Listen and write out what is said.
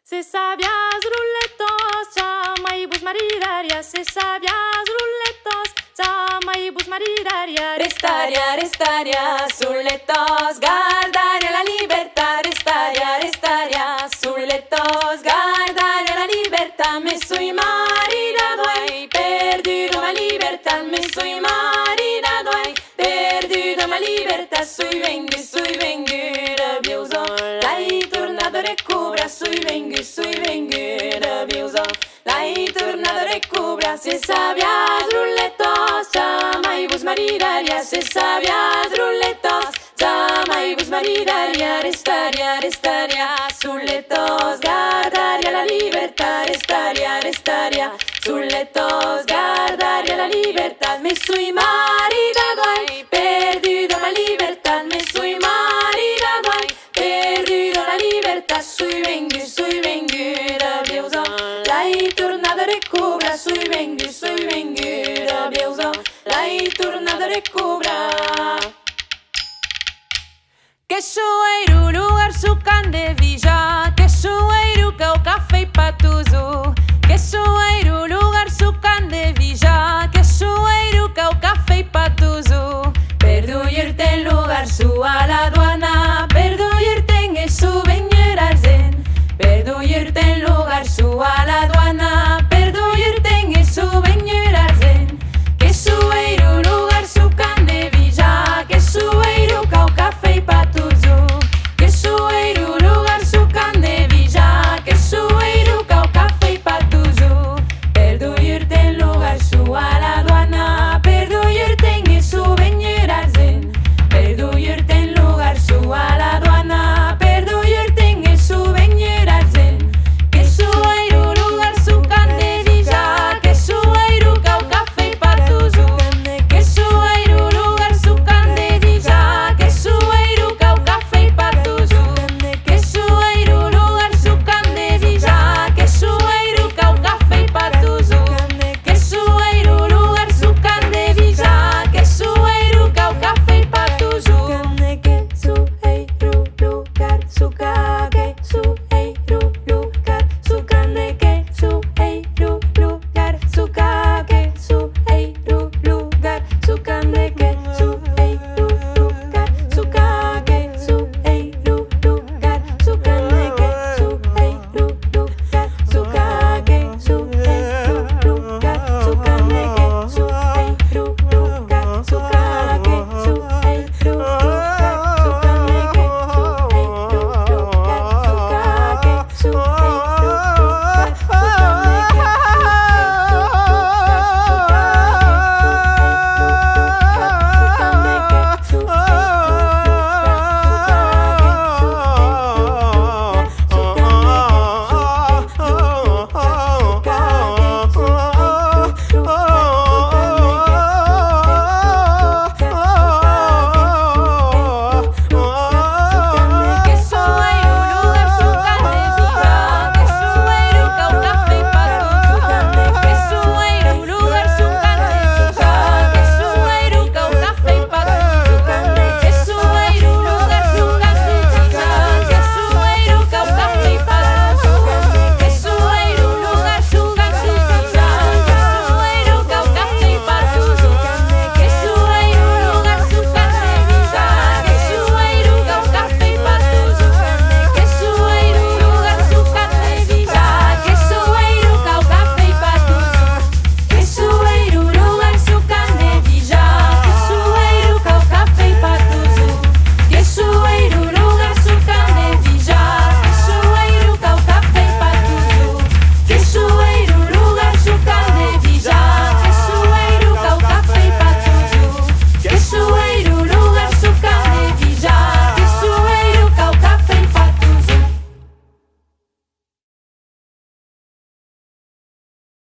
Se sabias ruletos, chama y bus maridaria. Se sabias ruletos, chama y bus maridaria. Restaria, restaria, sulle tos, guardare la libertà. Restaria, restaria, sulle tos, guardare la libertà. Messo i mari da due, perduto ma libertà. Messo i mari da due, perduto ma libertà. Sui venghi, rabioso, l'hai tornato recupera. Sui venghi, rabioso, l'hai tornato recupera. Se sabias ruletos, chama y bus maridaria. Se sabias ruletos, chama y bus maridaria. Restaria, restaria, sulle tos, guardaria la libertà. Restaria, restaria, sulle tos, guardaria la libertà. Messo i mari da due, perduto ma libertà. Messo i mari da due, perduto la libertà. Sui venghi, rabioso, l'hai tornato a recupera. Sui venghi, rabioso, l'hai tornato a recupera.